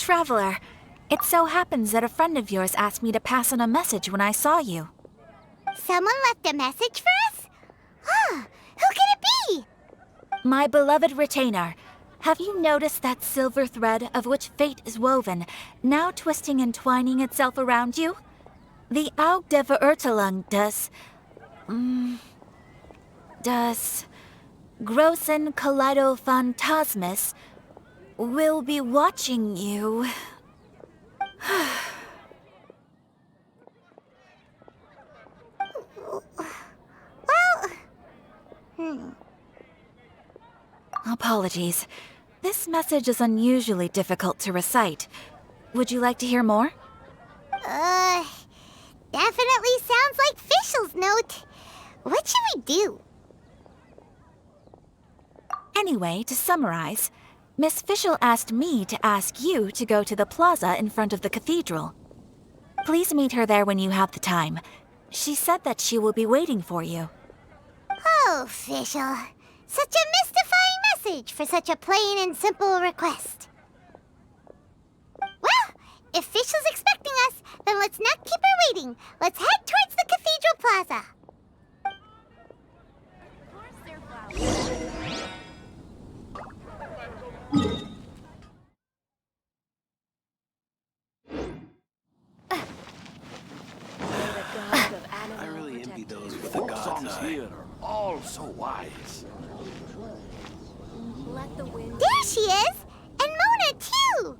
Traveler. It so happens that a friend of yours asked me to pass on a message when I saw you. Someone left a message for us? Huh, who could it be? My beloved retainer, have you noticed that silver thread of which fate is woven, now twisting and twining itself around you? The Aug der Verurteilung does Großen Kaleido Phantasmus will be watching you. Apologies. This message is unusually difficult to recite. Would you like to hear more? Definitely sounds like Fischl's note. What should we do? Anyway, to summarize, Miss Fischl asked me to ask you to go to the plaza in front of the cathedral. Please meet her there when you have the time. She said that she will be waiting for you. Oh, Fischl. Such a mystifying message for such a plain and simple request. Well, if Fischl's expecting us, then let's not keep her waiting. Let's head towards the cathedral plaza. I really envy those with the God's eye. Here are all so wise. There she is! And Mona, too!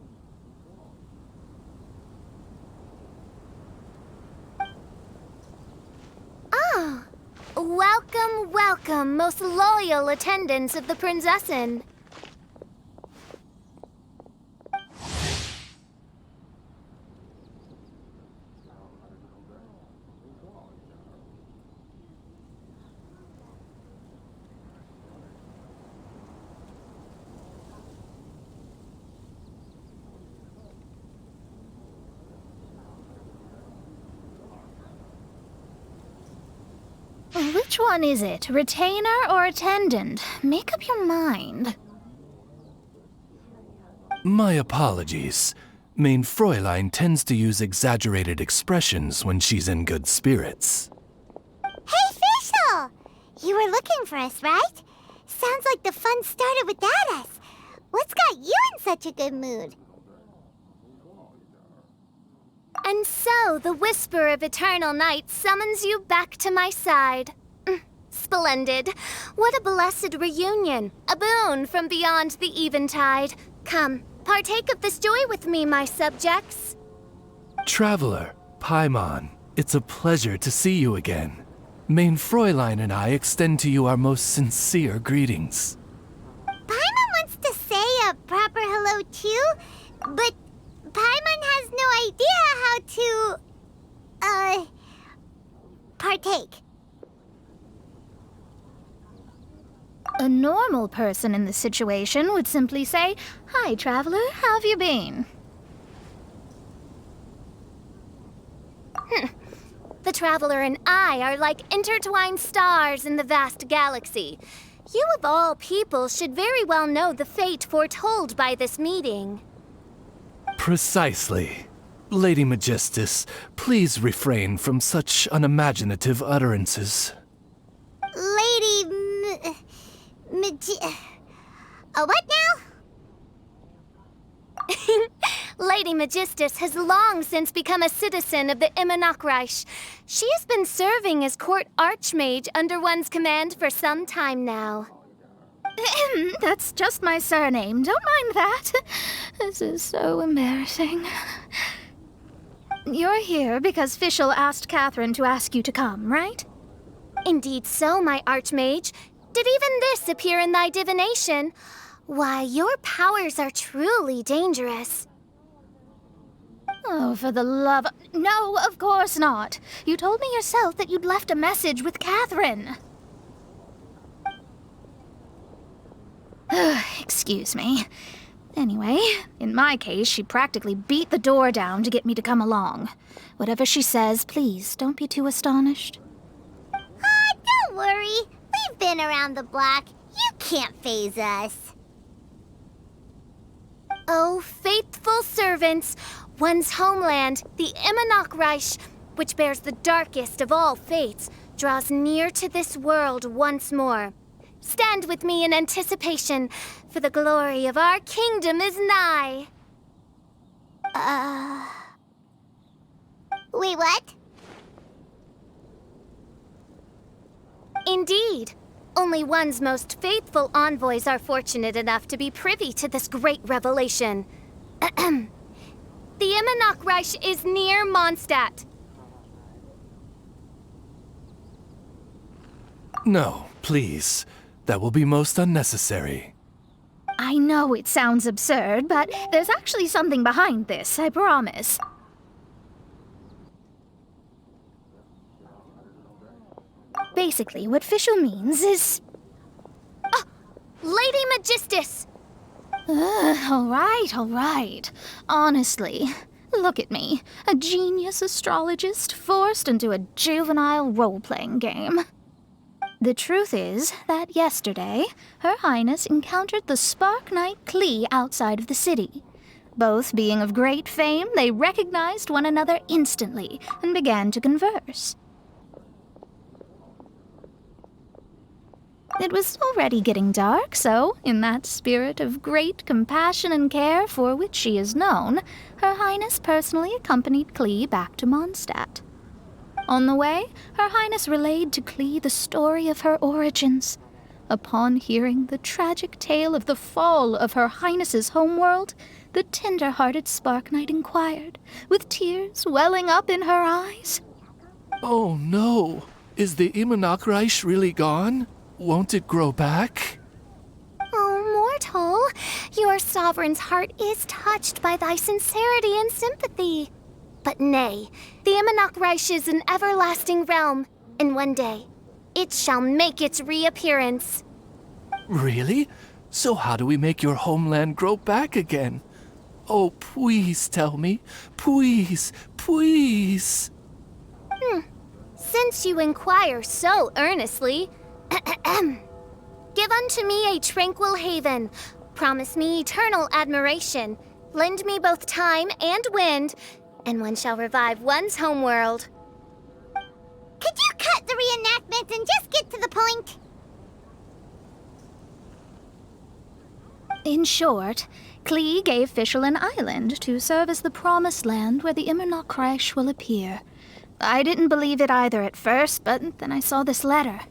Oh, welcome, welcome, most loyal attendants of the Prinzessin. Which one is it? Retainer or attendant? Make up your mind. My apologies. Main Fräulein tends to use exaggerated expressions when she's in good spirits. Hey, Fischl! You were looking for us, right? Sounds like the fun started without us. What's got you in such a good mood? And so, the whisper of eternal night summons you back to my side. Splendid. What a blessed reunion. A boon from beyond the eventide. Come, partake of this joy with me, my subjects. Traveler, Paimon, it's a pleasure to see you again. Main Fräulein and I extend to you our most sincere greetings. Paimon wants to say a proper hello too, but Paimon has no idea how to, partake. A normal person in this situation would simply say, "Hi, traveler, how have you been?" The traveler and I are like intertwined stars in the vast galaxy. You of all people should very well know the fate foretold by this meeting. Precisely. Lady Magistus, please refrain from such unimaginative utterances. What now? Lady Magistus has long since become a citizen of the Immonachreich. She has been serving as court archmage under one's command for some time now. That's just my surname. Don't mind that. This is so embarrassing. You're here because Fischl asked Catherine to ask you to come, right? Indeed so, my archmage. Did even this appear in thy divination? Why, your powers are truly dangerous. Oh, for the love... No, of course not. You told me yourself that you'd left a message with Catherine. Excuse me. Anyway, in my case, she practically beat the door down to get me to come along. Whatever she says, please, don't be too astonished. Don't worry. We've been around the block. You can't faze us. Oh, faithful servants, one's homeland, the Imanok Reich, which bears the darkest of all fates, draws near to this world once more. Stand with me in anticipation, for the glory of our kingdom is nigh. Wait, what? Indeed. Only one's most faithful envoys are fortunate enough to be privy to this great revelation. The Imanok Reich is near Mondstadt. No, please. That will be most unnecessary. I know it sounds absurd, but there's actually something behind this, I promise. Basically, what Fischl means is... Lady Magistus! All right. Honestly, look at me. A genius astrologist forced into a juvenile role-playing game. The truth is that yesterday, Her Highness encountered the Spark Knight Klee outside of the city. Both being of great fame, they recognized one another instantly and began to converse. It was already getting dark, so, in that spirit of great compassion and care for which she is known, Her Highness personally accompanied Klee back to Mondstadt. On the way, Her Highness relayed to Klee the story of her origins. Upon hearing the tragic tale of the fall of Her Highness's homeworld, the tender-hearted Spark Knight inquired, with tears welling up in her eyes. Oh no! Is the Imanok Reich really gone? Won't it grow back? Oh, mortal, your sovereign's heart is touched by thy sincerity and sympathy. But nay, the Imanok Reich is an everlasting realm, and one day, it shall make its reappearance. Really? So how do we make your homeland grow back again? Oh, please tell me. Please. Since you inquire so earnestly, give unto me a tranquil haven, promise me eternal admiration, lend me both time and wind, and one shall revive one's homeworld. Could you cut the reenactment and just get to the point? In short, Klee gave Fischl an island to serve as the promised land where the Imanok Reich will appear. I didn't believe it either at first, but then I saw this letter.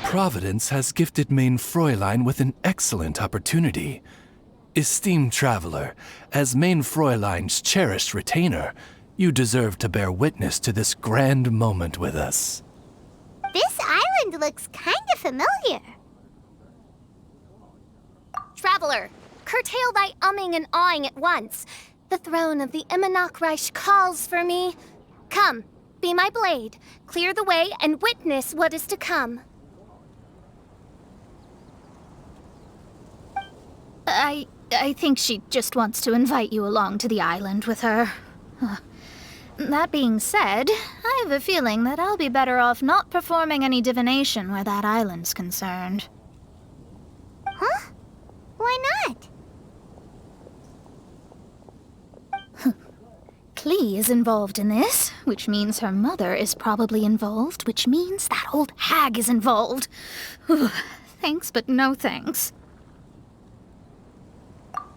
Providence has gifted Main Fräulein with an excellent opportunity. Esteemed traveler, as Main Fräulein's cherished retainer, you deserve to bear witness to this grand moment with us. This island looks kind of familiar. Traveler, curtail thy umming and awing at once. The throne of the Imanok Reich calls for me. Come, be my blade, clear the way, and witness what is to come. I think she just wants to invite you along to the island with her. That being said, I have a feeling that I'll be better off not performing any divination where that island's concerned. Huh? Why not? Klee is involved in this, which means her mother is probably involved, which means that old hag is involved. Thanks, but no thanks.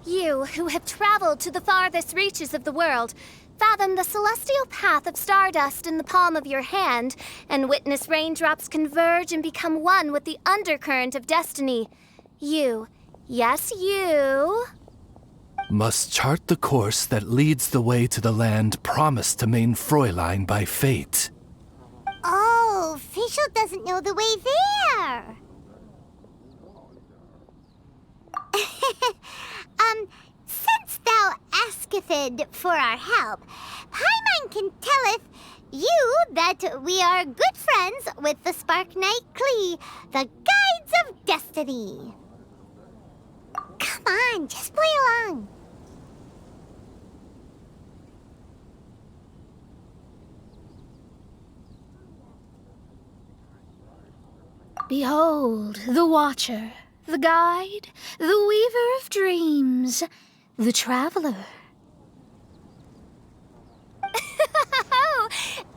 You, who have traveled to the farthest reaches of the world, fathom the celestial path of stardust in the palm of your hand, and witness raindrops converge and become one with the undercurrent of destiny. You, yes, you... Must chart the course that leads the way to the land promised to Main Fräulein by fate. Oh, Fischl doesn't know the way there. Since thou asketh for our help, Paimon can telleth you that we are good friends with the Spark Knight Klee, the Guides of Destiny. Come on, just play along. Behold, the Watcher, the Guide, the Weaver of Dreams, the Traveler. Oh,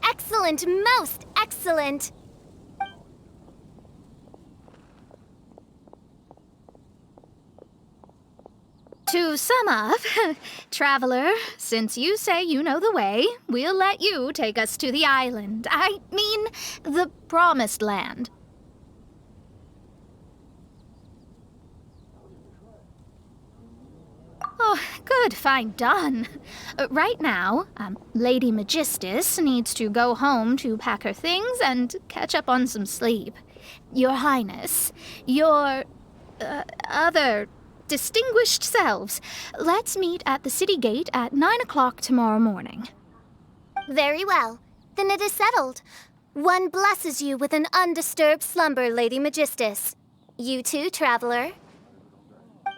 excellent, most excellent. To sum up, Traveler, since you say you know the way, we'll let you take us to the island. I mean, the Promised Land. Oh, good, fine, done. Right now, Lady Magistus needs to go home to pack her things and catch up on some sleep. Your Highness, your other distinguished selves, let's meet at the city gate at 9 o'clock tomorrow morning. Very well. Then it is settled. One blesses you with an undisturbed slumber, Lady Magistus. You too, Traveler.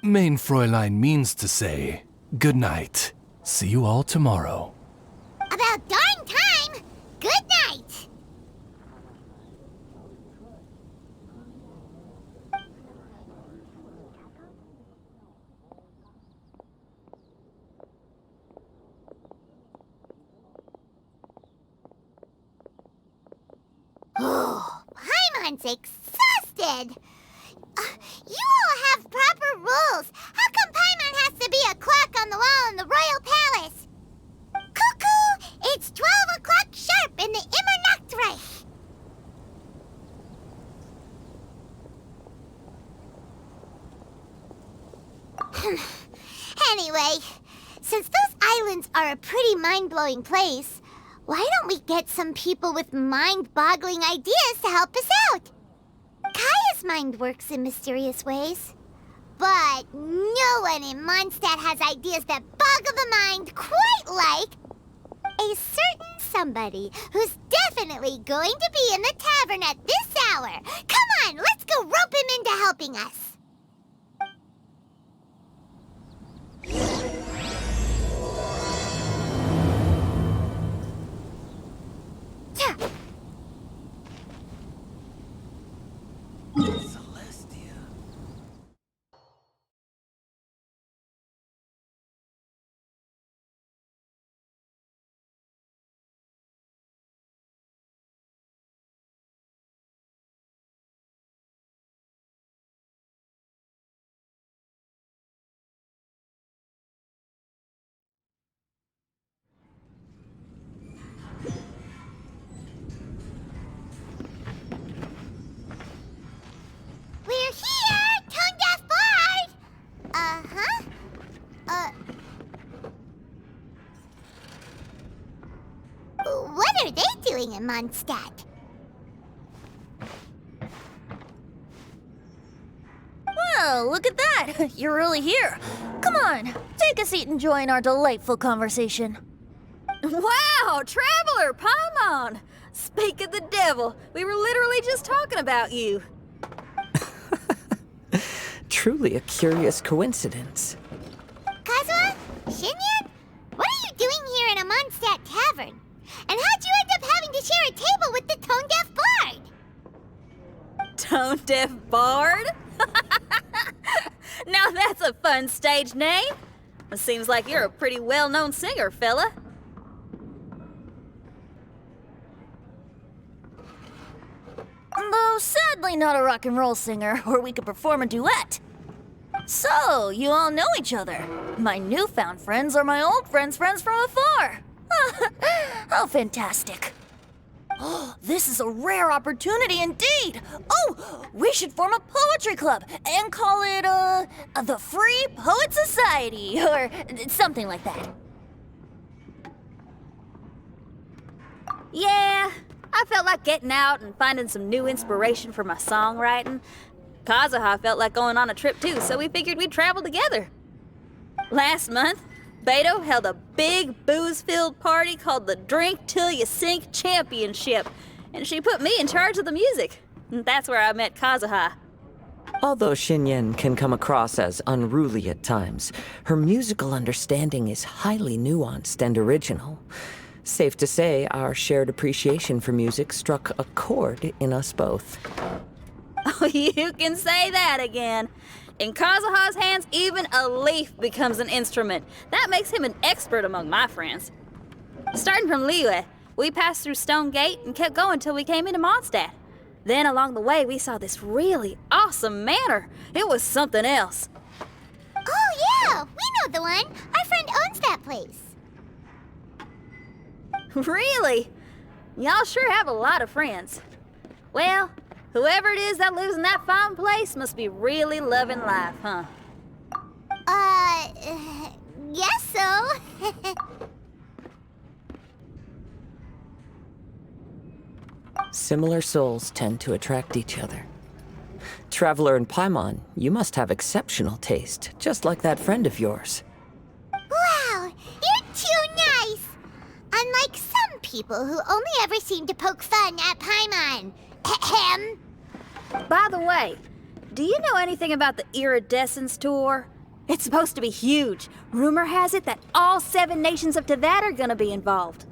Main Fräulein means to say, good night. See you all tomorrow. About darn time! Good night! Oh, Paimon's exhausted! You all have proper rules. How come Paimon has to be a clock on the wall in the royal palace? Cuckoo! It's 12 o'clock sharp in the Immernachtreich. Anyway, since those islands are a pretty mind-blowing place, why don't we get some people with mind-boggling ideas to help us out? Kaya's mind works in mysterious ways. But no one in Mondstadt has ideas that boggle the mind quite like a certain somebody who's definitely going to be in the tavern at this hour. Come on, let's go rope him into helping us. Celestia. We're here, Tone Deaf Bard! Uh-huh. What are they doing in Mondstadt? Well, look at that! You're really here. Come on, take a seat and join our delightful conversation. Wow, Traveler, Paimon! Speak of the devil, we were literally just talking about you. Truly a curious coincidence. Kazuha? Shinyan? What are you doing here in a Mondstadt tavern? And how'd you end up having to share a table with the Tone Deaf Bard? Tone Deaf Bard? Now that's a fun stage name. It seems like you're a pretty well-known singer, fella. Though sadly not a rock and roll singer, or we could perform a duet. So, you all know each other. My newfound friends are my old friends' friends from afar. How fantastic. Oh, this is a rare opportunity indeed. Oh, we should form a poetry club and call it, the Free Poet Society, or something like that. Yeah, I felt like getting out and finding some new inspiration for my songwriting. Kazuha felt like going on a trip too, so we figured we'd travel together. Last month, Beto held a big booze-filled party called the Drink Till You Sink Championship, and she put me in charge of the music. And that's where I met Kazuha. Although Shinyen can come across as unruly at times, her musical understanding is highly nuanced and original. Safe to say, our shared appreciation for music struck a chord in us both. You can say that again. In Kazuha's hands, even a leaf becomes an instrument. That makes him an expert among my friends. Starting from Liyue, we passed through Stone Gate and kept going till we came into Mondstadt. Then along the way, we saw this really awesome manor. It was something else. Oh, yeah, we know the one. Our friend owns that place. Really? Y'all sure have a lot of friends. Well, whoever it is that lives in that fine place must be really loving life, huh? Guess so. Similar souls tend to attract each other. Traveler and Paimon, you must have exceptional taste, just like that friend of yours. Wow, you're too nice. Unlike some people who only ever seem to poke fun at Paimon. Ahem. By the way, do you know anything about the Iridescence Tour? It's supposed to be huge. Rumor has it that all 7 nations of Tevat are gonna be involved.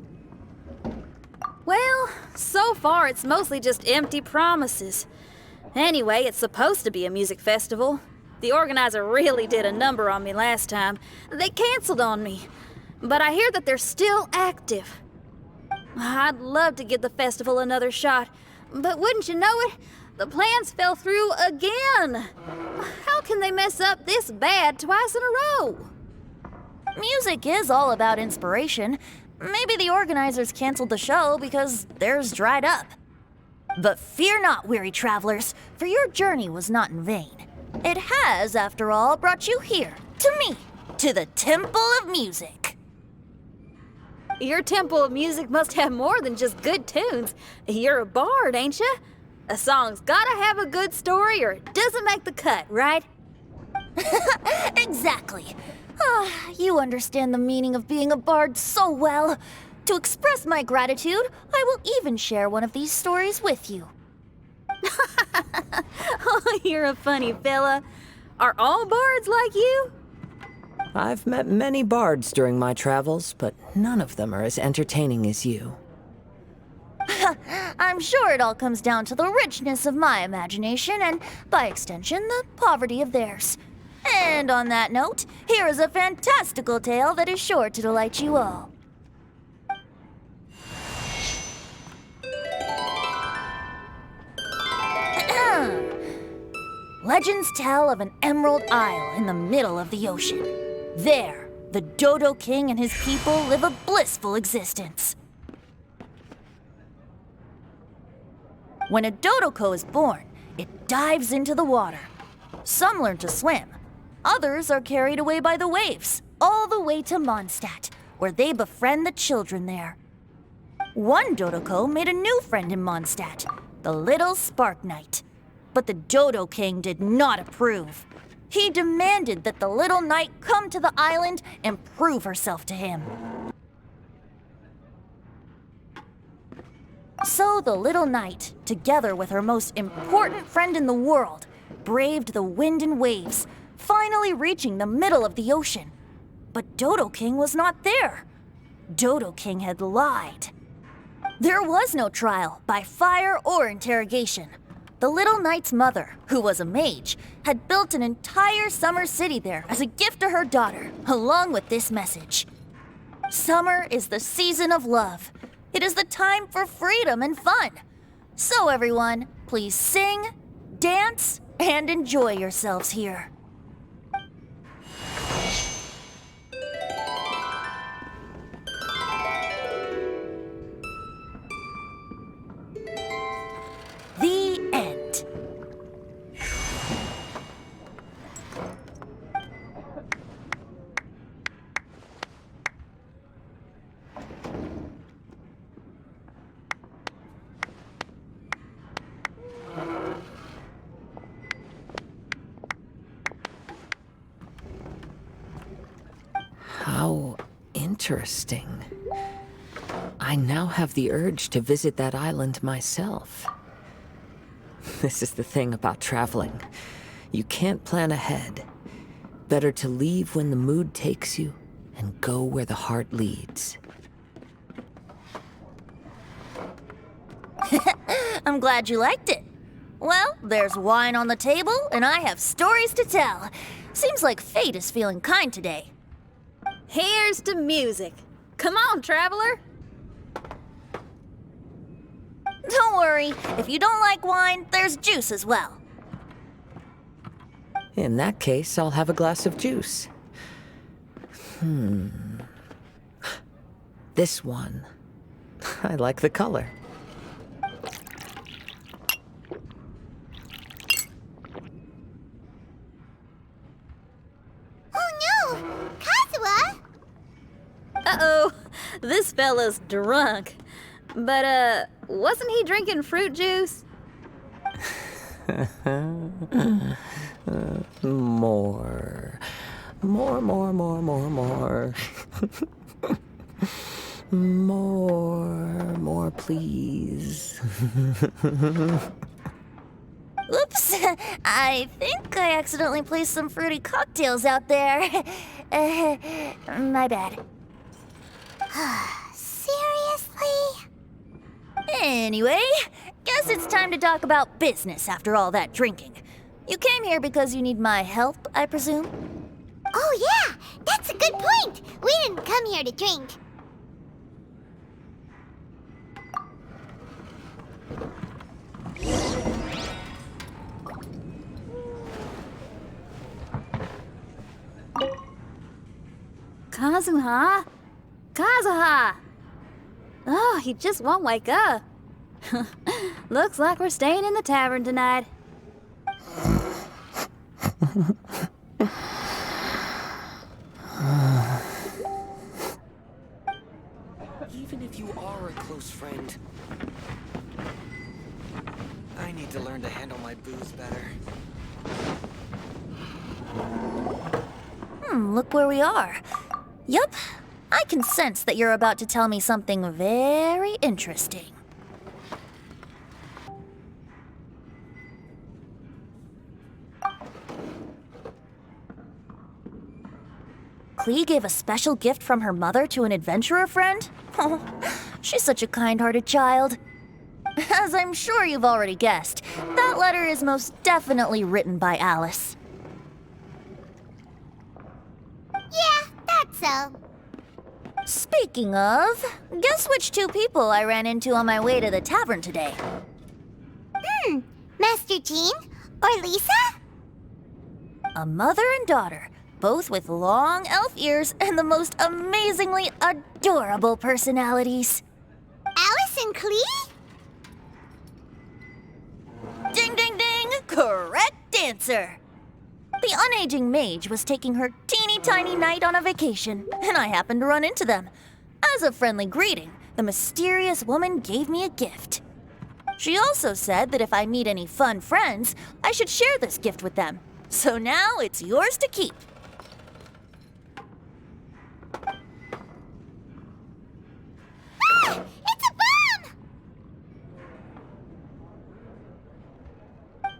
Well, so far it's mostly just empty promises. Anyway, it's supposed to be a music festival. The organizer really did a number on me last time. They canceled on me. But I hear that they're still active. I'd love to give the festival another shot, but wouldn't you know it, the plans fell through again. How can they mess up this bad twice in a row? Music is all about inspiration. Maybe the organizers canceled the show because theirs dried up. But fear not, weary travelers, for your journey was not in vain. It has, after all, brought you here, to me, to the Temple of Music. Your Temple of Music must have more than just good tunes. You're a bard, ain't ya? A song's gotta have a good story or it doesn't make the cut, right? Exactly. You understand the meaning of being a bard so well. To express my gratitude, I will even share one of these stories with you. Oh, you're a funny fella. Are all bards like you? I've met many bards during my travels, but none of them are as entertaining as you. I'm sure it all comes down to the richness of my imagination and, by extension, the poverty of theirs. And on that note, here is a fantastical tale that is sure to delight you all. Legends tell of an emerald isle in the middle of the ocean. There, the Dodo King and his people live a blissful existence. When a Dodoko is born, it dives into the water. Some learn to swim. Others are carried away by the waves, all the way to Mondstadt, where they befriend the children there. One Dodoko made a new friend in Mondstadt, the little Spark Knight. But the Dodo King did not approve. He demanded that the little knight come to the island and prove herself to him. So the little knight, together with her most important friend in the world, braved the wind and waves, finally reaching the middle of the ocean. But Dodo King was not there. Dodo King had lied. There was no trial by fire or interrogation. The little knight's mother, who was a mage, had built an entire summer city there as a gift to her daughter, along with this message. Summer is the season of love. It is the time for freedom and fun. So everyone, please sing, dance, and enjoy yourselves here. The end. How interesting. I now have the urge to visit that island myself. This is the thing about traveling. You can't plan ahead. Better to leave when the mood takes you and go where the heart leads. I'm glad you liked it. Well, there's wine on the table, and I have stories to tell. Seems like fate is feeling kind today. Here's to music. Come on, traveler. Don't worry, if you don't like wine, there's juice as well. In that case, I'll have a glass of juice. This one. I like the color. Oh no! Kazuha! Uh-oh, this fella's drunk. But, wasn't he drinking fruit juice? More. More, please. Oops, I think I accidentally placed some fruity cocktails out there. My bad. Seriously? Anyway, guess it's time to talk about business after all that drinking. You came here because you need my help, I presume? Oh yeah, that's a good point. We didn't come here to drink. Kazuha? Kazuha! Oh, he just won't wake up. Looks like we're staying in the tavern tonight. Even if you are a close friend, I need to learn to handle my booze better. Look where we are. Yup, I can sense that you're about to tell me something very interesting. Klee gave a special gift from her mother to an adventurer friend? Oh, she's such a kind-hearted child. As I'm sure you've already guessed, that letter is most definitely written by Alice. Yeah, that's so. Speaking of, guess which two people I ran into on my way to the tavern today? Master Jean? Or Lisa? A mother and daughter, both with long elf ears and the most amazingly adorable personalities. Alice and Klee? Ding, ding, ding! Correct answer! The unaging mage was taking her teeny tiny knight on a vacation, and I happened to run into them. As a friendly greeting, the mysterious woman gave me a gift. She also said that if I meet any fun friends, I should share this gift with them. So now it's yours to keep. Ah! It's a bomb!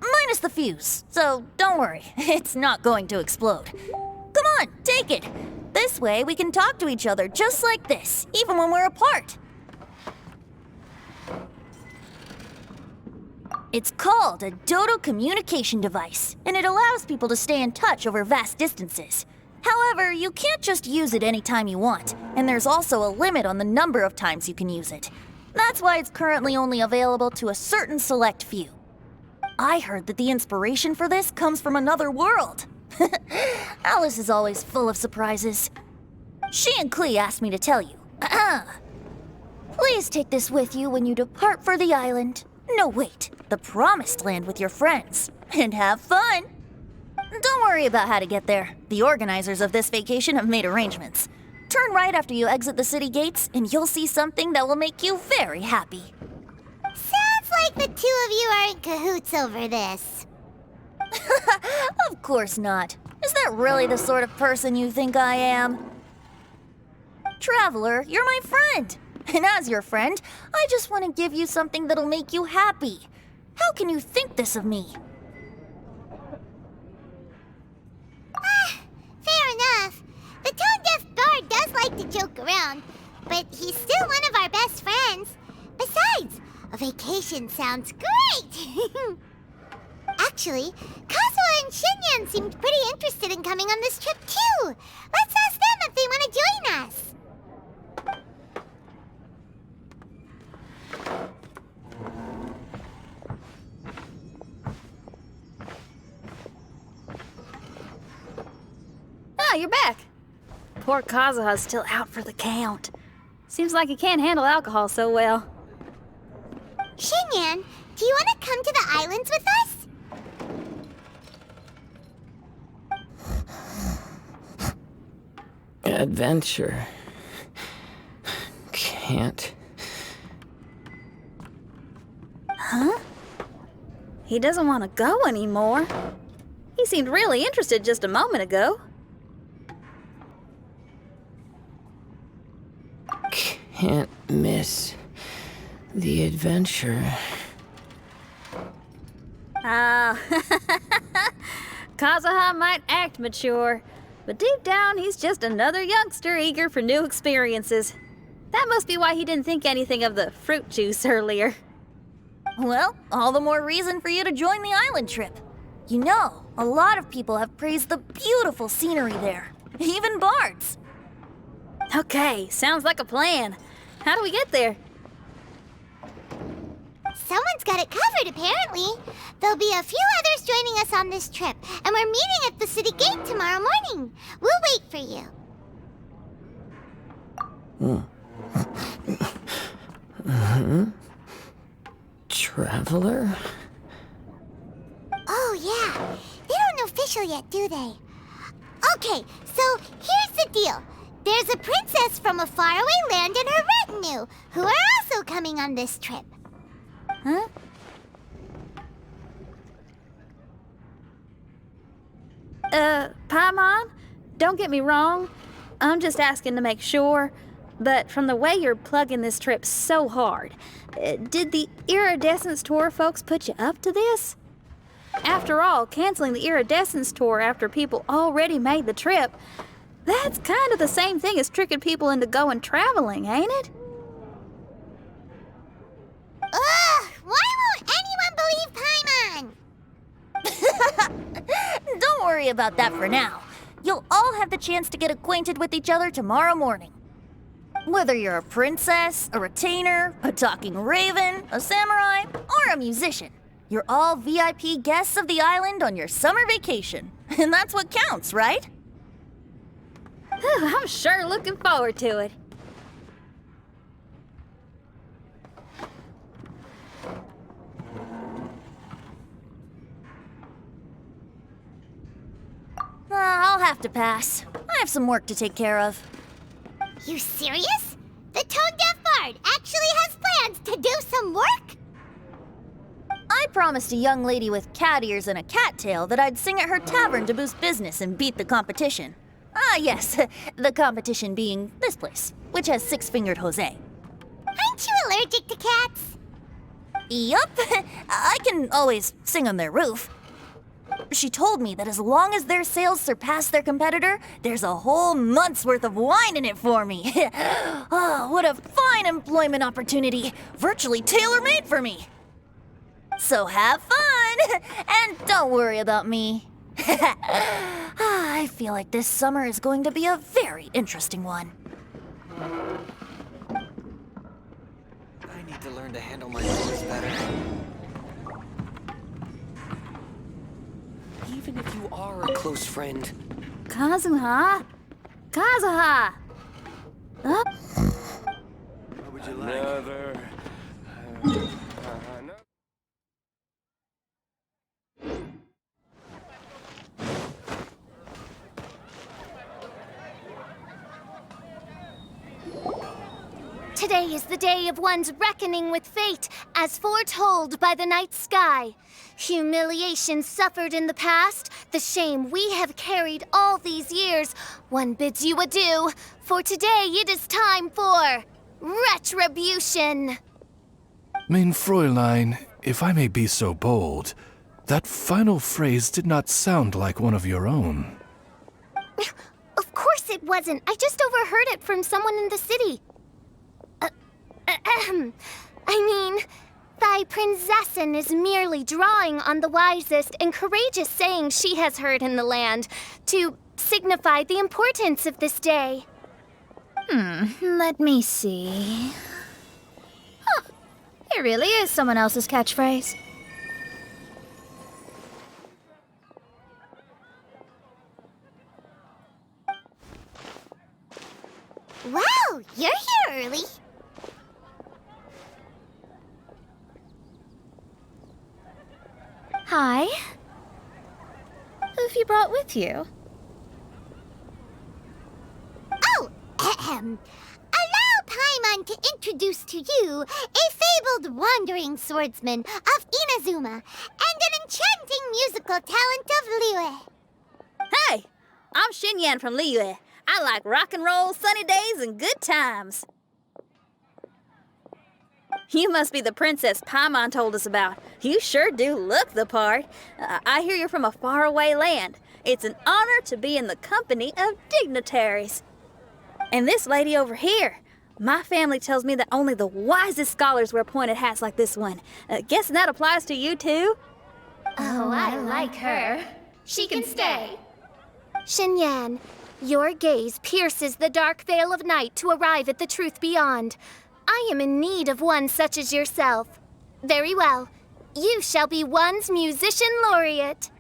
Minus the fuse, so don't worry, it's not going to explode. Come on, take it. This way we can talk to each other just like this, even when we're apart. It's called a Dodo communication device, and it allows people to stay in touch over vast distances. However, you can't just use it anytime you want, and there's also a limit on the number of times you can use it. That's why it's currently only available to a certain select few. I heard that the inspiration for this comes from another world. Alice is always full of surprises. She and Klee asked me to tell you. Please take this with you when you depart for the island. No, wait, the Promised Land with your friends. And have fun. Don't worry about how to get there. The organizers of this vacation have made arrangements. Turn right after you exit the city gates, and you'll see something that will make you very happy. Sounds like the two of you are in cahoots over this. Of course not. Is that really the sort of person you think I am? Traveler, you're my friend. And as your friend, I just want to give you something that'll make you happy. How can you think this of me? Fair enough. The tone-deaf bard does like to joke around, but he's still one of our best friends. Besides, a vacation sounds great! Actually, Kazuha and Shinyan seemed pretty interested in coming on this trip too. Let's ask them if they want to join us. Ah, you're back. Poor Kazuha's still out for the count. Seems like he can't handle alcohol so well. Shinyan, do you want to come to the islands with us? Adventure. Can't. Huh? He doesn't want to go anymore. He seemed really interested just a moment ago. Can't miss the adventure. Ah, Kazuha might act mature, but deep down he's just another youngster eager for new experiences. That must be why he didn't think anything of the fruit juice earlier. Well, all the more reason for you to join the island trip. You know, a lot of people have praised the beautiful scenery there, even bards. Okay, sounds like a plan. How do we get there? Someone's got it covered, apparently. There'll be a few others joining us on this trip, and we're meeting at the city gate tomorrow morning. We'll wait for you. Traveler? Oh, yeah. They don't know official yet, do they? Okay, so here's the deal. There's a princess from a faraway land and her retinue, who are also coming on this trip. Huh? Paimon, don't get me wrong. I'm just asking to make sure. But from the way you're plugging this trip so hard, did the Iridescence Tour folks put you up to this? After all, canceling the Iridescence Tour after people already made the trip, that's kind of the same thing as tricking people into going traveling, ain't it? Ugh! Why won't anyone believe Paimon? Don't worry about that for now. You'll all have the chance to get acquainted with each other tomorrow morning. Whether you're a princess, a retainer, a talking raven, a samurai, or a musician, you're all VIP guests of the island on your summer vacation. And that's what counts, right? I'm sure looking forward to it. I'll have to pass. I have some work to take care of. You serious? The tone-deaf bard actually has plans to do some work? I promised a young lady with cat ears and a cattail that I'd sing at her tavern to boost business and beat the competition. Ah, yes, the competition being this place, which has six-fingered Jose. Aren't you allergic to cats? Yup, I can always sing on their roof. She told me that as long as their sales surpass their competitor, there's a whole month's worth of wine in it for me. Oh, what a fine employment opportunity, virtually tailor-made for me. So have fun, and don't worry about me. I feel like this summer is going to be a very interesting one. I need to learn to handle my voice better. Even if you are a close friend. Kazuha? Kazuha! Huh? What would you like? Never. No. Today is the day of one's reckoning with fate, as foretold by the night sky. Humiliation suffered in the past, the shame we have carried all these years. One bids you adieu, for today it is time for retribution. Mein Fräulein, if I may be so bold, that final phrase did not sound like one of your own. Of course it wasn't. I just overheard it from someone in the city. I mean, Thy princessin is merely drawing on the wisest and courageous sayings she has heard in the land to signify the importance of this day. Let me see. Huh, it really is someone else's catchphrase. Wow, you're here early. Hi. Who have you brought with you? Oh, ahem. Allow Paimon to introduce to you a fabled wandering swordsman of Inazuma and an enchanting musical talent of Liyue. Hey, I'm Xinyan from Liyue. I like rock and roll, sunny days, and good times. You must be the princess Paimon told us about. You sure do look the part. I hear you're from a faraway land. It's an honor to be in the company of dignitaries. And this lady over here, my family tells me that only the wisest scholars wear pointed hats like this one. Guessing that applies to you too? Oh, I like her. She can stay. Xinyan, your gaze pierces the dark veil of night to arrive at the truth beyond. I am in need of one such as yourself. Very well. You shall be one's musician laureate.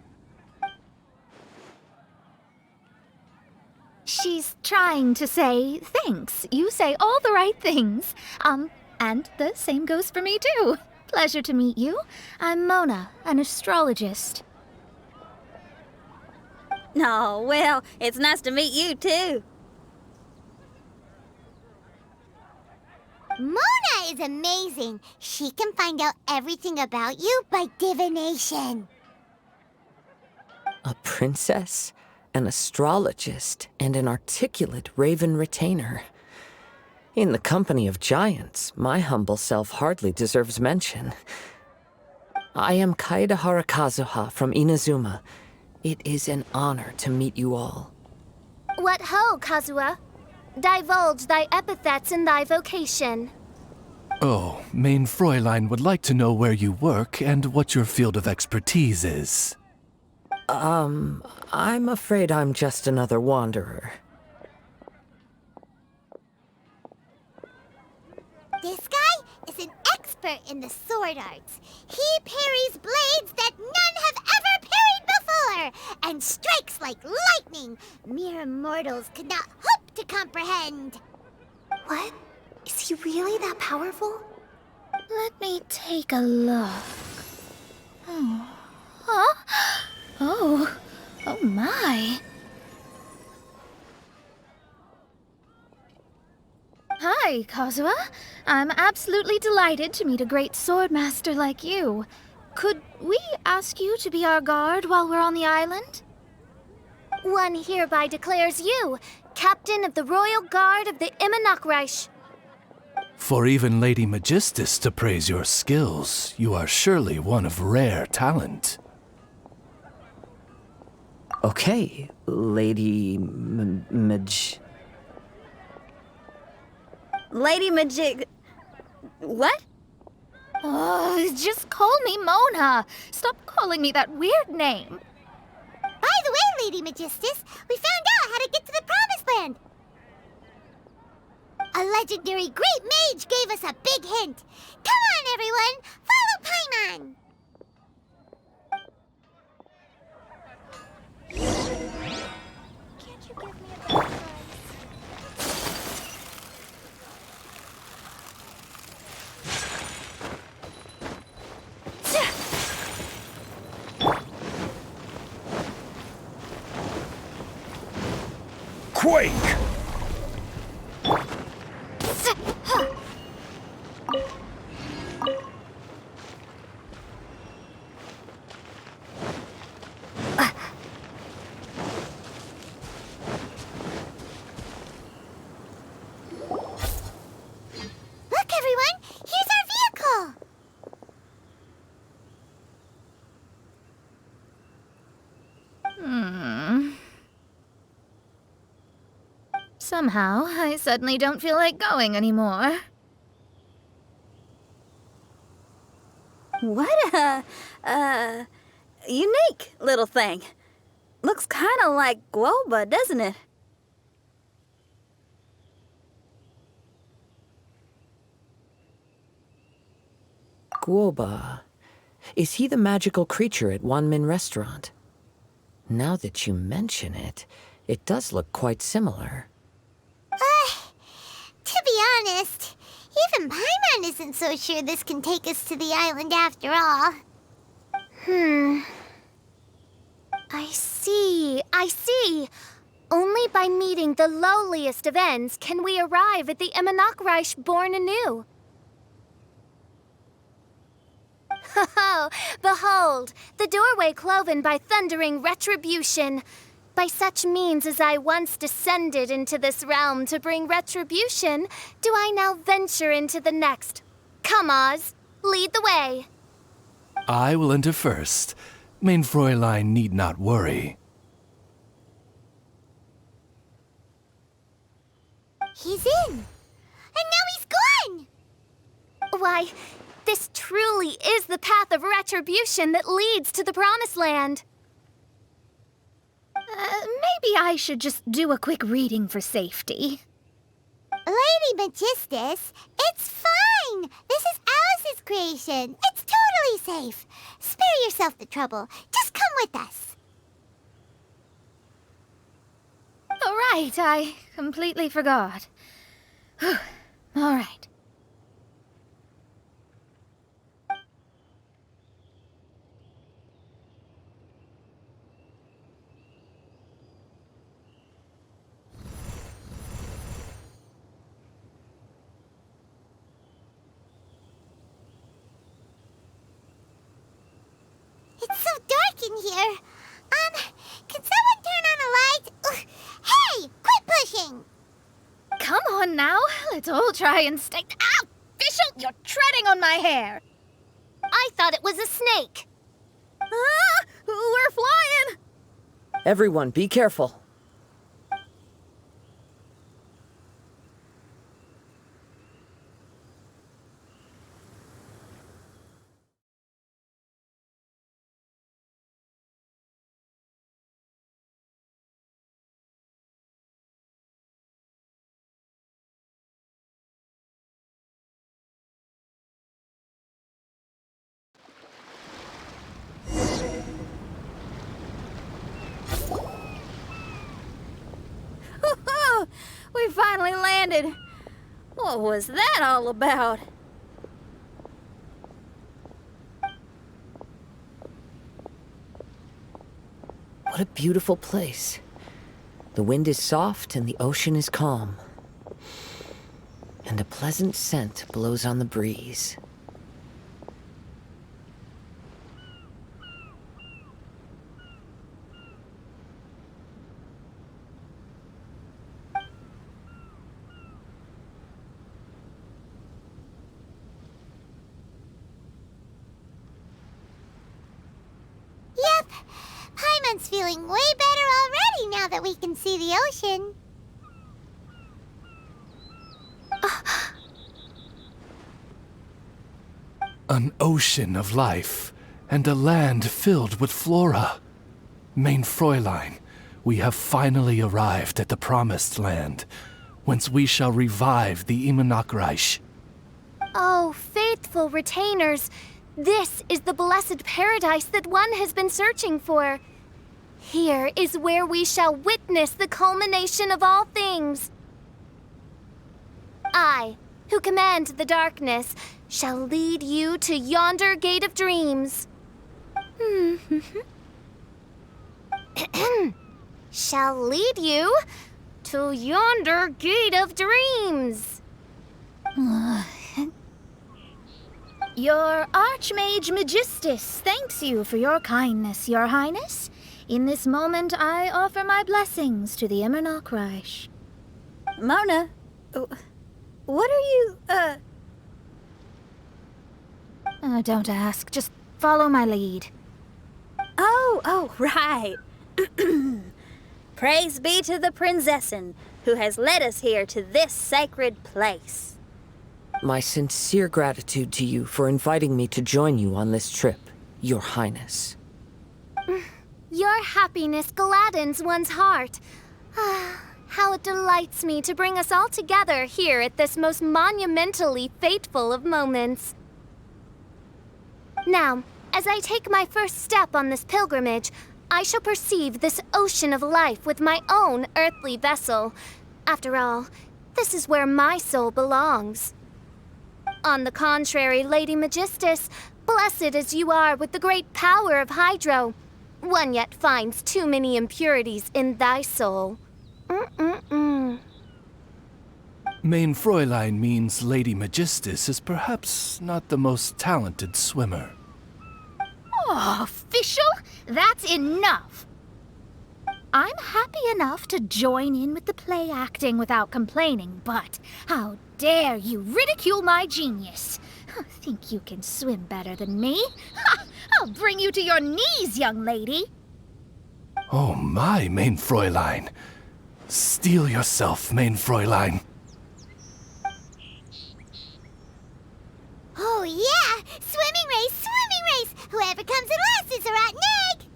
She's trying to say thanks. You say all the right things. And the same goes for me too. Pleasure to meet you. I'm Mona, an astrologist. Oh, well, it's nice to meet you too. Mona is amazing. She can find out everything about you by divination. A princess, an astrologist, and an articulate raven retainer. In the company of giants, my humble self hardly deserves mention. I am Kaida Harakazuha from Inazuma. It is an honor to meet you all. What ho, Kazuha? Divulge thy epithets and thy vocation. Oh, Main Fräulein would like to know where you work and what your field of expertise is. I'm afraid I'm just another wanderer. This guy is an expert in the sword arts. He parries blades that none have ever parried before, and strikes like lightning mere mortals could not hope to comprehend. What? Is he really that powerful? Let me take a look. Oh. Huh? Oh my. Hi, Kazuha. I'm absolutely delighted to meet a great swordmaster like you. Could we ask you to be our guard while we're on the island? One hereby declares you Captain of the Royal Guard of the Immonocreich. For even Lady Magistus to praise your skills, you are surely one of rare talent. Okay, Lady Lady Magic... What? Oh, just call me Mona. Stop calling me that weird name. By the way, Lady Magistus, we found out how to get to the Promised Land. A legendary great mage gave us a big hint. Come on, everyone! Follow Paimon! Can't you give me a better price? Quake! Look, everyone! Here's our vehicle! Somehow, I suddenly don't feel like going anymore. What unique little thing. Looks kind of like guoba, doesn't it? Guoba. Is he the magical creature at Wanmin Restaurant? Now that you mention it, it does look quite similar. To be honest, even Paimon isn't so sure this can take us to the island after all. I see. Only by meeting the lowliest of ends can we arrive at the Immonokreich born anew. Ho, behold, the doorway cloven by thundering retribution. By such means as I once descended into this realm to bring retribution, do I now venture into the next. Come, Oz, lead the way. I will enter first. Main Fräulein need not worry. He's in. And now he's gone! Why, this truly is the path of retribution that leads to the Promised Land. Maybe I should just do a quick reading for safety. Lady Magistus, it's fine! This is Alice's creation. It's totally safe. Spare yourself the trouble. Just come with us. All right, I completely forgot. All right. It's so dark in here. Can someone turn on a light? Ugh. Hey, quit pushing! Come on now, let's all try and stay. Ah! Fischl, you're treading on my hair! I thought it was a snake. Ah, we're flying! Everyone, be careful. We finally landed. What was that all about? What a beautiful place. The wind is soft and the ocean is calm. And a pleasant scent blows on the breeze. Yep. Paimon's feeling way better already now that we can see the ocean. An ocean of life, and a land filled with flora. Main Fräulein, we have finally arrived at the Promised Land, whence we shall revive the Immonokreich. Oh, faithful retainers, this is the blessed paradise that one has been searching for. Here is where we shall witness the culmination of all things. I, who command the darkness, shall lead you to yonder gate of dreams. Shall lead you to yonder gate of dreams. Your Archmage Magistus thanks you for your kindness, Your Highness. In this moment, I offer my blessings to the Immonokreich. Mona, what are you, Don't ask, just follow my lead. Oh, right. Praise be to the Prinzessin, who has led us here to this sacred place. My sincere gratitude to you for inviting me to join you on this trip, Your Highness. Your happiness gladdens one's heart. How it delights me to bring us all together here at this most monumentally fateful of moments. Now, as I take my first step on this pilgrimage, I shall perceive this ocean of life with my own earthly vessel. After all, this is where my soul belongs. On the contrary, Lady Magistus, blessed as you are with the great power of Hydro, one yet finds too many impurities in thy soul. Main Fräulein means Lady Magistus is perhaps not the most talented swimmer. Oh, official? That's enough! I'm happy enough to join in with the play acting without complaining, but how dare you ridicule my genius? Think you can swim better than me? I'll bring you to your knees, young lady! Oh my, Main Fräulein. Steel yourself, Main Fräulein. Oh yeah! Swimming race! Swimming race! Whoever comes in last is a rotten egg!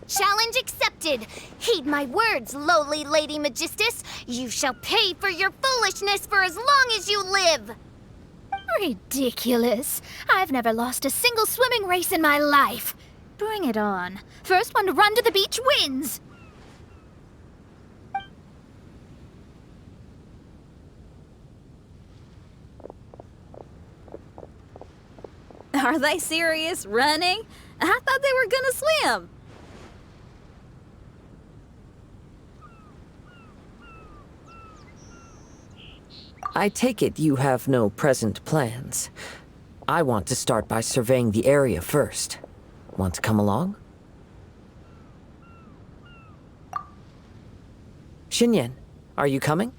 Challenge accepted! Heed my words, lowly Lady Magistus! You shall pay for your foolishness for as long as you live! Ridiculous. I've never lost a single swimming race in my life. Bring it on. First one to run to the beach wins. Are they serious? Running? I thought they were gonna swim. I take it you have no present plans. I want to start by surveying the area first. Want to come along? Xinyan, are you coming?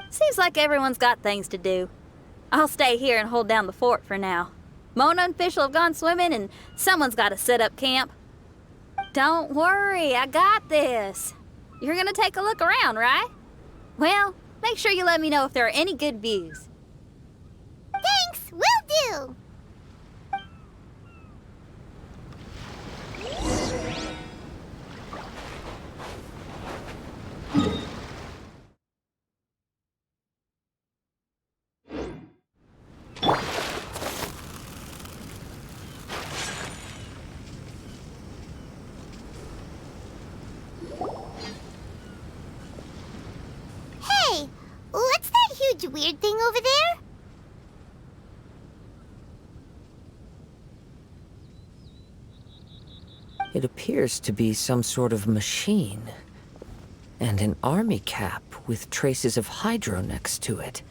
Seems like everyone's got things to do. I'll stay here and hold down the fort for now. Mona and Fischl have gone swimming and someone's got to set up camp. Don't worry, I got this. You're gonna take a look around, right? Well, make sure you let me know if there are any good views. Thanks, will do! Hey, what's that huge weird thing over there? It appears to be some sort of machine. And an army cap with traces of Hydro next to it.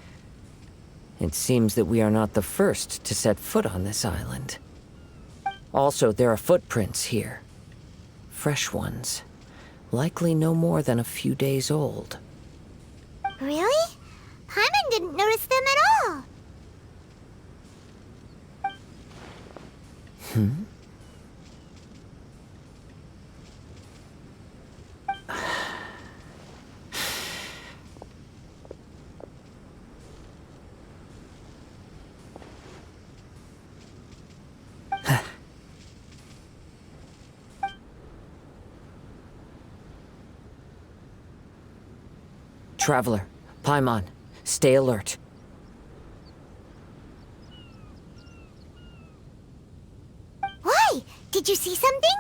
It seems that we are not the first to set foot on this island. Also, there are footprints here. Fresh ones. Likely no more than a few days old. Really? Paimon didn't notice them at all. Traveler, Paimon, stay alert. Why? Did you see something?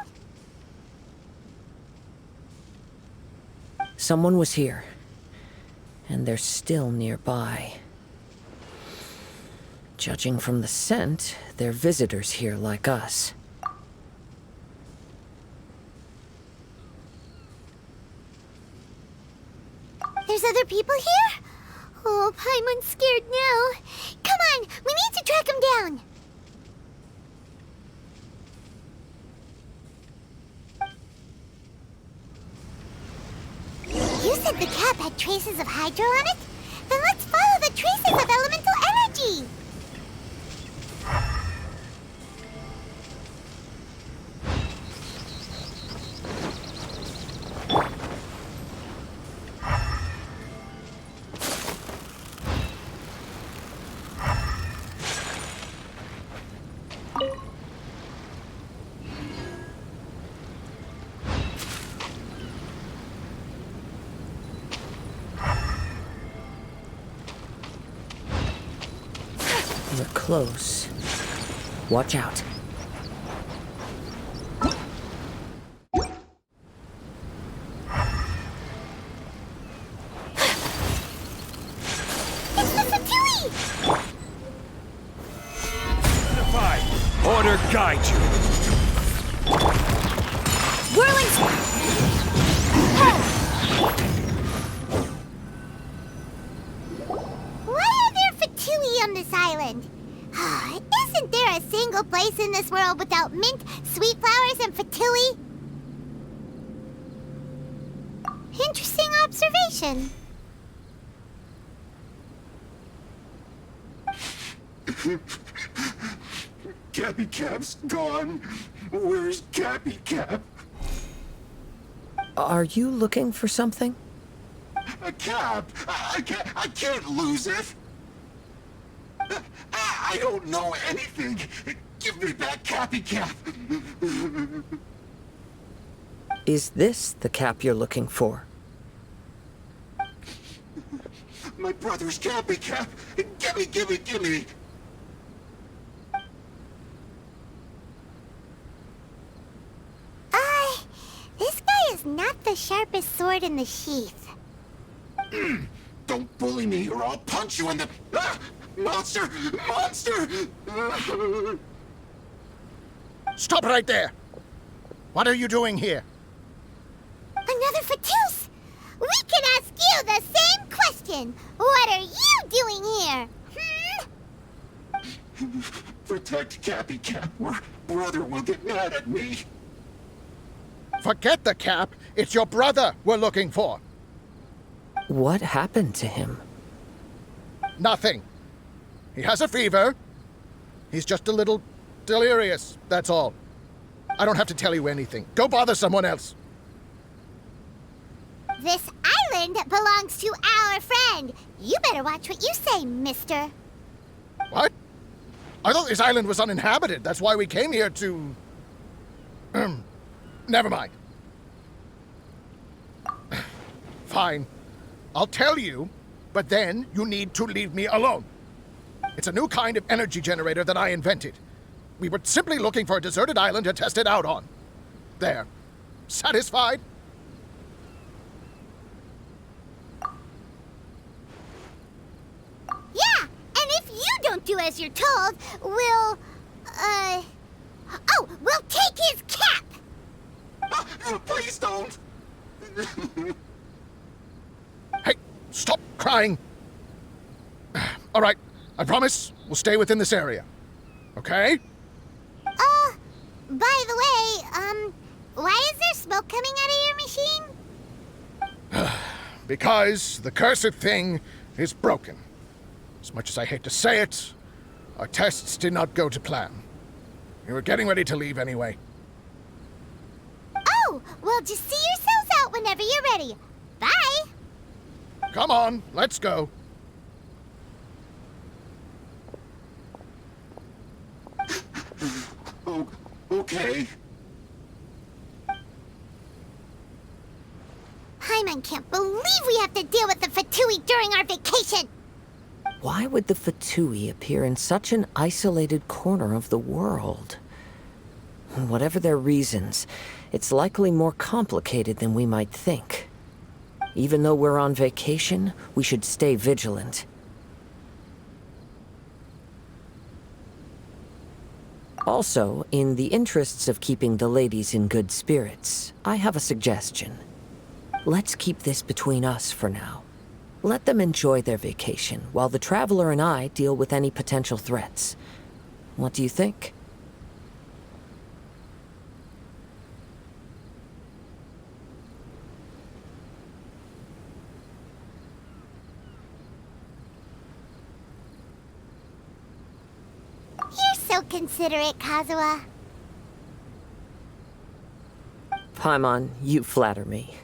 Someone was here. And they're still nearby. Judging from the scent, they're visitors here like us. There's other people here? Oh, Paimon's scared now. Come on, we need to track him down. You said the cap had traces of Hydro on it? Then let's follow the traces of elemental energy. We're close. Watch out. It's the Fatui! Unify! Order guide you! Whirling... Why are there Fatui on this island? Isn't there a single place in this world without mint, sweet flowers, and Fatui? Interesting observation. Cappy Cap's gone. Where's Cappy Cap? Are you looking for something? A cap? I can't lose it. I don't know anything. Give me back Cappy Cap. Is this the cap you're looking for? My brother's Cappy Cap. Gimme. This guy is not the sharpest sword in the sheath. Don't bully me or I'll punch you in the... Monster! Stop right there! What are you doing here? Another Fatus! We can ask you the same question! What are you doing here? Protect Cappy Cap or brother will get mad at me. Forget the cap. It's your brother we're looking for. What happened to him? Nothing. He has a fever. He's just a little delirious, that's all. I don't have to tell you anything. Go bother someone else. This island belongs to our friend. You better watch what you say, mister. What? I thought this island was uninhabited. That's why we came here to... Never mind. Fine. I'll tell you, but then you need to leave me alone. It's a new kind of energy generator that I invented. We were simply looking for a deserted island to test it out on. There. Satisfied? Yeah, and if you don't do as you're told, we'll take his cap! Please don't! Hey, stop crying. All right, I promise we'll stay within this area. Okay? By the way, why is there smoke coming out of your machine? Because the cursed thing is broken. As much as I hate to say it, our tests did not go to plan. We were getting ready to leave anyway. Oh, well, just see yourselves out whenever you're ready. Bye! Come on, let's go. Oh, okay. Paimon can't believe we have to deal with the Fatui during our vacation! Why would the Fatui appear in such an isolated corner of the world? Whatever their reasons, it's likely more complicated than we might think. Even though we're on vacation, we should stay vigilant. Also, in the interests of keeping the ladies in good spirits, I have a suggestion. Let's keep this between us for now. Let them enjoy their vacation, while the Traveler and I deal with any potential threats. What do you think? You're so considerate, Kazuha. Paimon, you flatter me.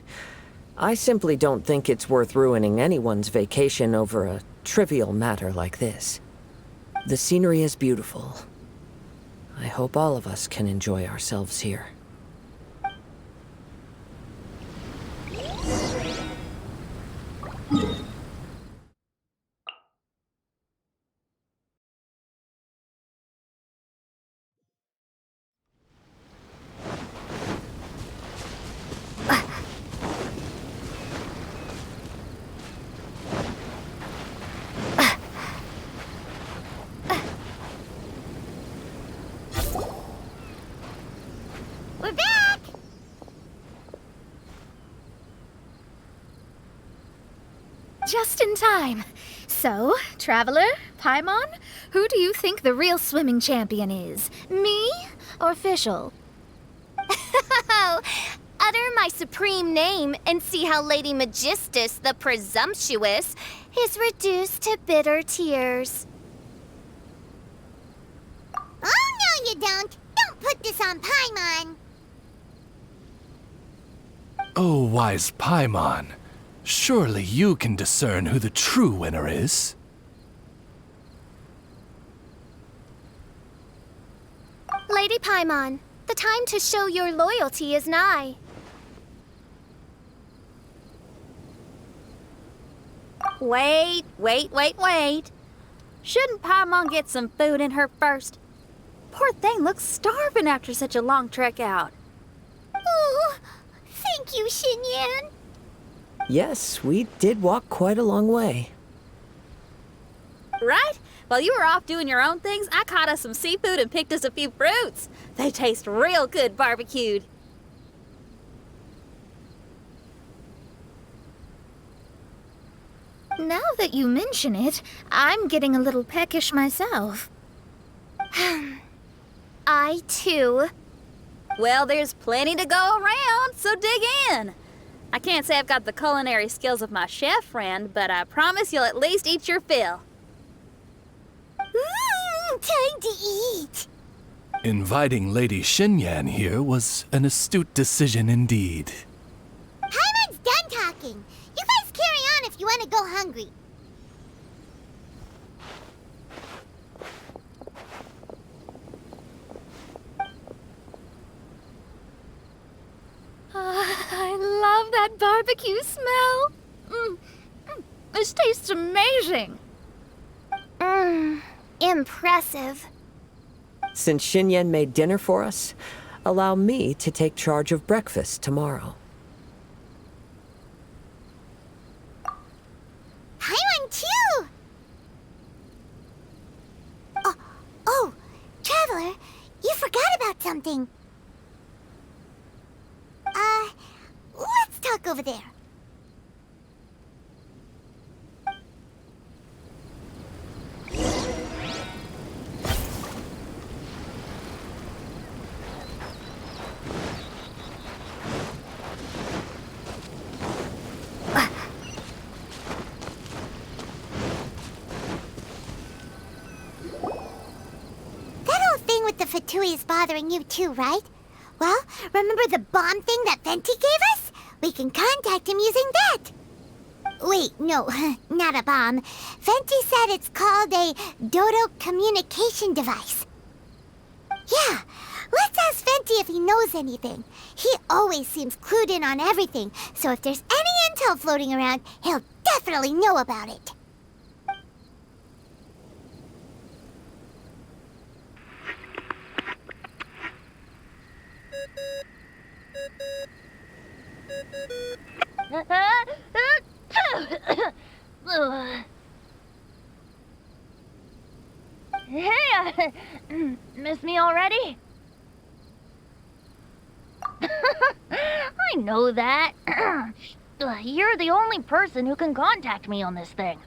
I simply don't think it's worth ruining anyone's vacation over a trivial matter like this. The scenery is beautiful. I hope all of us can enjoy ourselves here. just in time. So, Traveler, Paimon, who do you think the real swimming champion is? Me or Fischl? Utter my supreme name and see how Lady Magistus, the presumptuous, is reduced to bitter tears. Oh, no you don't. Don't put this on Paimon. Oh, wise Paimon. Surely you can discern who the true winner is. Lady Paimon, the time to show your loyalty is nigh. Wait. Shouldn't Paimon get some food in her first? Poor thing looks starving after such a long trek out. Oh, thank you, Xinyan. Yes, we did walk quite a long way. Right? While you were off doing your own things, I caught us some seafood and picked us a few fruits. They taste real good barbecued. Now that you mention it, I'm getting a little peckish myself. I, too. Well, there's plenty to go around, so dig in. I can't say I've got the culinary skills of my chef friend, but I promise you'll at least eat your fill. Time to eat. Inviting Lady Xinyan here was an astute decision indeed. Paimon's done talking. You guys carry on if you want to go hungry. I love that barbecue smell. This tastes amazing. Impressive. Since Xinyan made dinner for us, allow me to take charge of breakfast tomorrow. Paimon too. Oh, Traveler, you forgot about something. Let's talk over there. The Fatui is bothering you too, right? Well, remember the bomb thing that Venti gave us? We can contact him using that. Wait, no, not a bomb. Venti said it's called a Dodo communication device. Yeah, let's ask Venti if he knows anything. He always seems clued in on everything, so if there's any intel floating around, he'll definitely know about it. Hey, miss me already? I know that. You're the only person who can contact me on this thing.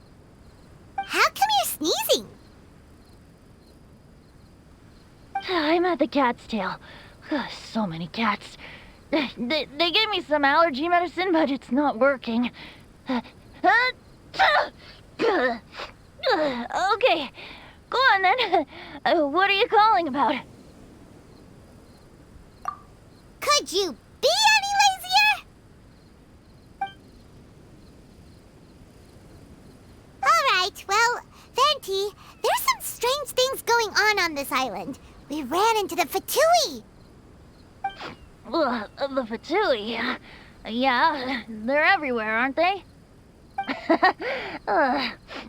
How come you're sneezing? I'm at the cat's tail. So many cats. They gave me some allergy medicine, but it's not working. Okay, go on then. What are you calling about? Could you be any lazier? Alright, well, Venti, there's some strange things going on this island. We ran into the Fatui. The Fatui. Yeah, they're everywhere, aren't they?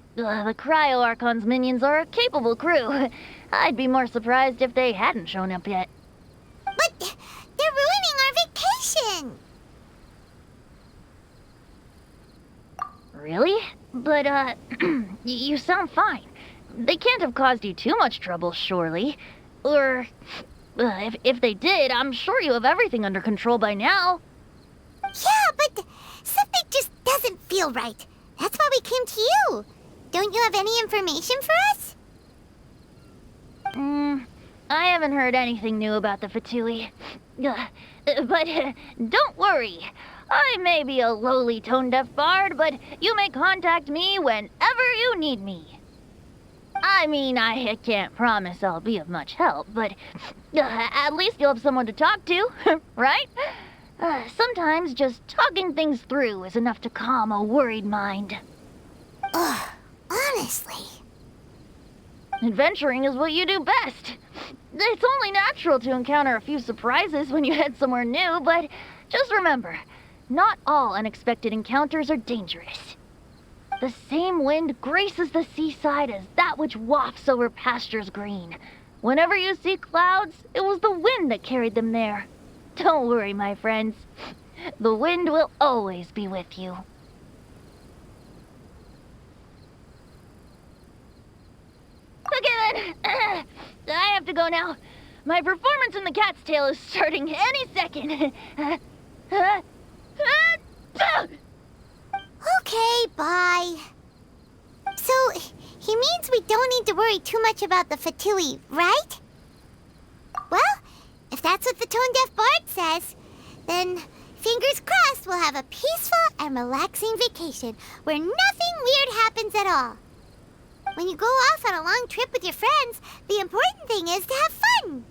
The Cryo Archon's minions are a capable crew. I'd be more surprised if they hadn't shown up yet. But they're ruining our vacation. Really? But, you sound fine. They can't have caused you too much trouble, surely. Or, if they did, I'm sure you have everything under control by now. Yeah, but something just doesn't feel right. That's why we came to you. Don't you have any information for us? I haven't heard anything new about the Fatui. But don't worry. I may be a lowly tone-deaf bard, but you may contact me whenever you need me. I mean, I can't promise I'll be of much help, but at least you'll have someone to talk to, right? Sometimes just talking things through is enough to calm a worried mind. Ugh, honestly. Adventuring is what you do best. It's only natural to encounter a few surprises when you head somewhere new, but just remember, not all unexpected encounters are dangerous. The same wind graces the seaside as that which wafts over pastures green. Whenever you see clouds, it was the wind that carried them there. Don't worry, my friends. The wind will always be with you. Okay then, I have to go now. My performance in the Cat's Tail is starting any second. Okay, bye. So, he means we don't need to worry too much about the Fatui, right? Well, if that's what the tone-deaf bard says, then fingers crossed we'll have a peaceful and relaxing vacation where nothing weird happens at all. When you go off on a long trip with your friends, the important thing is to have fun.